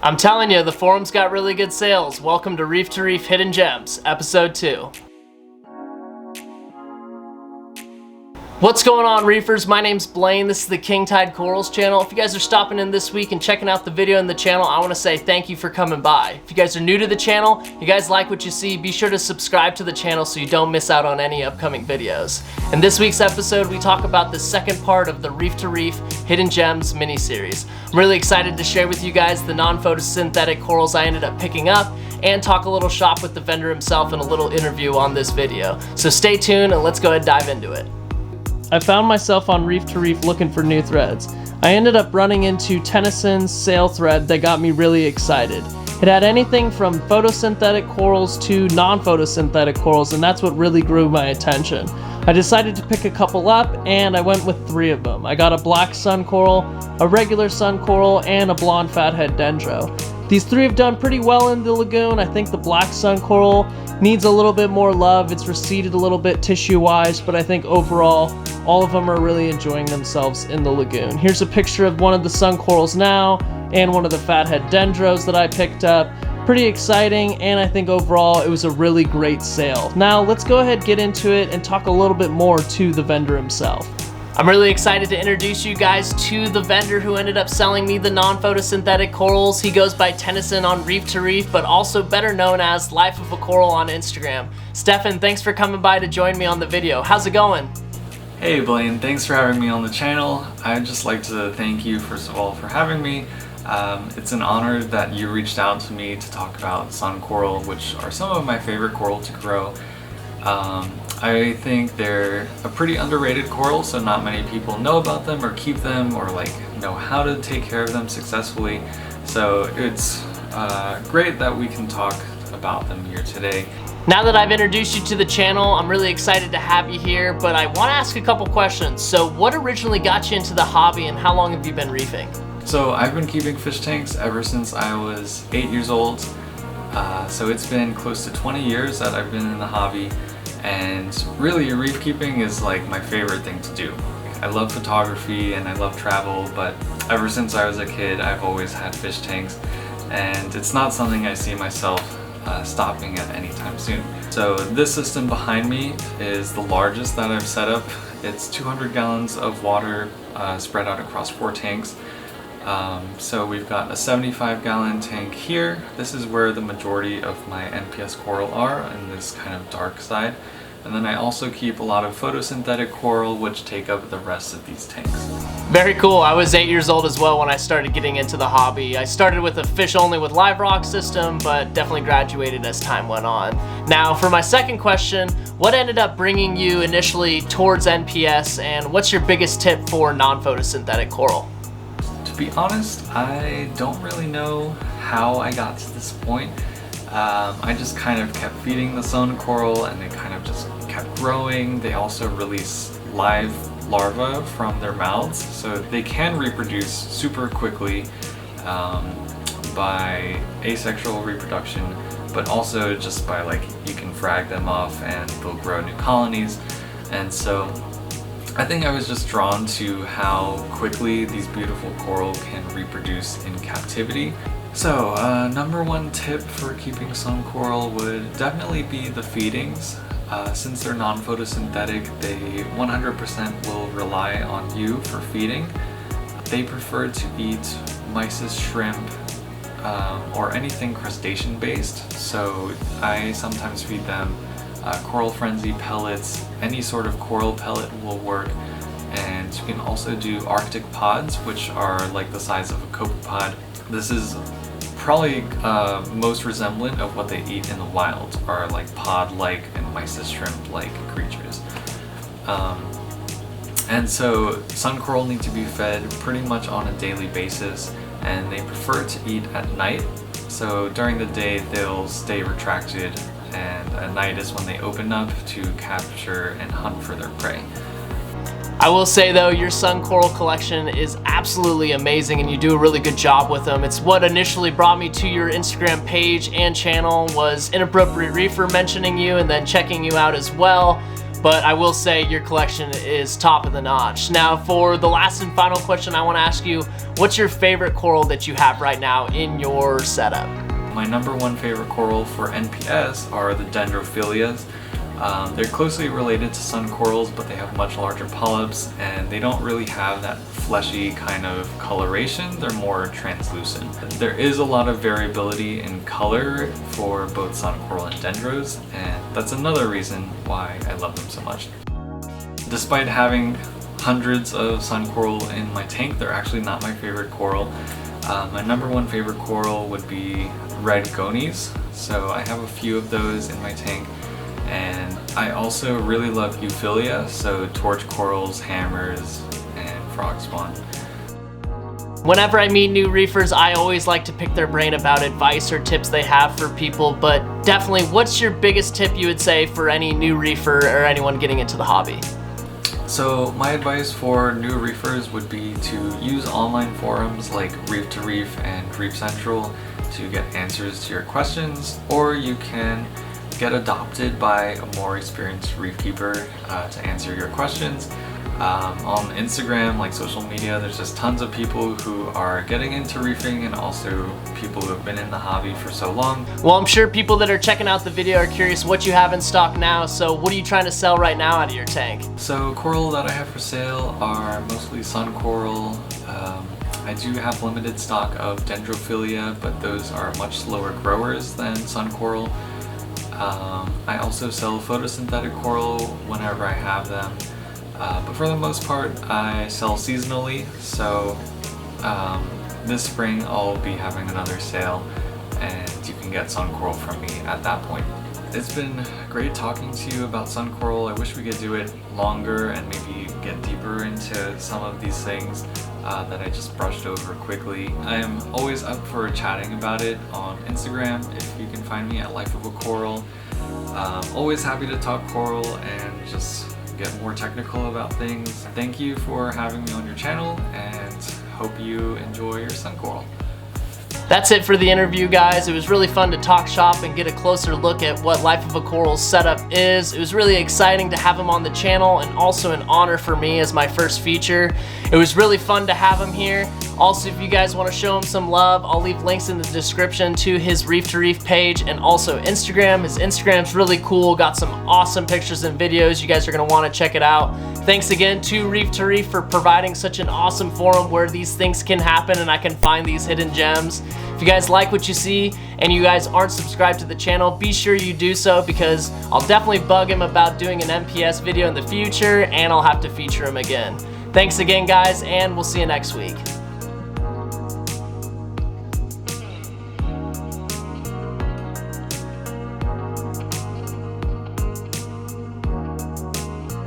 I'm telling you, the forums got really good sales. Welcome to Reef2Reef Hidden Gems, Episode 2. What's going on, reefers? My name's Blaine. This is the King Tide Corals channel. If you guys are stopping in this week and checking out the video in the channel, I want to say thank you for coming by. If you guys are new to the channel, you guys like what you see, be sure to subscribe to the channel so you don't miss out on any upcoming videos. In this week's episode, we talk about the second part of the Reef2Reef Hidden Gems mini-series. I'm really excited to share with you guys the non-photosynthetic corals I ended up picking up and talk a little shop with the vendor himself and a little interview on this video. So stay tuned and let's go ahead and dive into it. I found myself on Reef2Reef looking for new threads. I ended up running into Tennyson's sale thread that got me really excited. It had anything from photosynthetic corals to non-photosynthetic corals, and that's what really grew my attention. I decided to pick a couple up and I went with 3 of them. I got a black sun coral, a regular sun coral, and a blonde fathead dendro. These 3 have done pretty well in the lagoon. I think the black sun coral needs a little bit more love. It's receded a little bit tissue-wise, but I think overall, all of them are really enjoying themselves in the lagoon. Here's a picture of one of the sun corals now, and one of the fathead dendros that I picked up. Pretty exciting, and I think overall it was a really great sale. Now, let's go ahead and get into it and talk a little bit more to the vendor himself. I'm really excited to introduce you guys to the vendor who ended up selling me the non-photosynthetic corals. He goes by Tennyson on Reef2Reef, but also better known as Life of a Coral on Instagram. Stefan, thanks for coming by to join me on the video. How's it going? Hey Blaine, thanks for having me on the channel. I'd just like to thank you first of all for having me. It's an honor that you reached out to me to talk about sun coral, which are some of my favorite coral to grow. I think they're a pretty underrated coral, so not many people know about them or keep them or know how to take care of them successfully. So it's great that we can talk about them here today. Now that I've introduced you to the channel, I'm really excited to have you here, but I want to ask a couple questions. So what originally got you into the hobby and how long have you been reefing? So I've been keeping fish tanks ever since I was 8 years old. So it's been close to 20 years that I've been in the hobby, and really reef keeping is like my favorite thing to do. I love photography and I love travel, but ever since I was a kid I've always had fish tanks, and it's not something I see myself stopping at any time soon. So this system behind me is the largest that I've set up. It's 200 gallons of water spread out across 4 tanks. So we've got a 75-gallon tank here. This is where the majority of my NPS coral are, in this kind of dark side. And then I also keep a lot of photosynthetic coral, which take up the rest of these tanks. Very cool. I was 8 years old as well when I started getting into the hobby. I started with a fish only with live rock system, but definitely graduated as time went on. Now for my second question, what ended up bringing you initially towards NPS, and what's your biggest tip for non-photosynthetic coral? To be honest, I don't really know how I got to this point. I just kind of kept feeding the sun coral and they kind of just kept growing. They also release live larvae from their mouths, so they can reproduce super quickly by asexual reproduction, but also just by you can frag them off and they'll grow new colonies. And so I think I was just drawn to how quickly these beautiful coral can reproduce in captivity. So number 1 tip for keeping sun coral would definitely be the feedings. Since they're non-photosynthetic, they 100% will rely on you for feeding. They prefer to eat mysis shrimp or anything crustacean based, so I sometimes feed them coral frenzy pellets. Any sort of coral pellet will work, and you can also do Arctic pods, which are like the size of a copepod. This is probably most resemblant of what they eat in the wild, are like pod-like and mysis shrimp-like creatures. And so sun coral need to be fed pretty much on a daily basis, and they prefer to eat at night. So during the day they'll stay retracted, and at night is when they open up to capture and hunt for their prey. I will say though, your sun coral collection is absolutely amazing and you do a really good job with them. It's what initially brought me to your Instagram page and channel was Inappropriate Reefer mentioning you and then checking you out as well. but I will say your collection is top of the notch. Now, for the last and final question, I want to ask you, what's your favorite coral that you have right now in your setup? My number one favorite coral for NPS are the Dendrophilias. They're closely related to sun corals, but they have much larger polyps, and they don't really have that fleshy kind of coloration. They're more translucent. There is a lot of variability in color for both sun coral and dendros, and that's another reason why I love them so much. Despite having hundreds of sun coral in my tank, they're actually not my favorite coral. My number one favorite coral would be red gonies, so I have a few of those in my tank. And I also really love Euphilia, so torch corals, hammers, and frog spawn. Whenever I meet new reefers, I always like to pick their brain about advice or tips they have for people, but definitely, what's your biggest tip you would say for any new reefer or anyone getting into the hobby? So my advice for new reefers would be to use online forums like Reef2Reef and Reef Central to get answers to your questions, or you can get adopted by a more experienced reef keeper to answer your questions. On Instagram, like social media, there's just tons of people who are getting into reefing and also people who have been in the hobby for so long. Well, I'm sure people that are checking out the video are curious what you have in stock now, so what are you trying to sell right now out of your tank? So coral that I have for sale are mostly sun coral. I do have limited stock of Dendrophilia, but those are much slower growers than sun coral. I also sell photosynthetic coral whenever I have them, but for the most part I sell seasonally, so this spring I'll be having another sale and you can get sun coral from me at that point. It's been great talking to you about sun coral. I wish we could do it longer and maybe get deeper into some of these things that I just brushed over quickly. I am always up for chatting about it on Instagram, if you can find me at Life of a Coral. Always happy to talk coral and just get more technical about things. Thank you for having me on your channel and hope you enjoy your sun coral. That's it for the interview, guys. It was really fun to talk shop and get a closer look at what Life of a Coral's setup is. It was really exciting to have him on the channel and also an honor for me as my first feature. It was really fun to have him here. Also, if you guys want to show him some love, I'll leave links in the description to his Reef2Reef page and also Instagram. His Instagram's really cool, got some awesome pictures and videos. You guys are going to want to check it out. Thanks again to Reef2Reef for providing such an awesome forum where these things can happen and I can find these hidden gems. If you guys like what you see and you guys aren't subscribed to the channel, be sure you do so, because I'll definitely bug him about doing an NPS video in the future and I'll have to feature him again. Thanks again, guys, and we'll see you next week.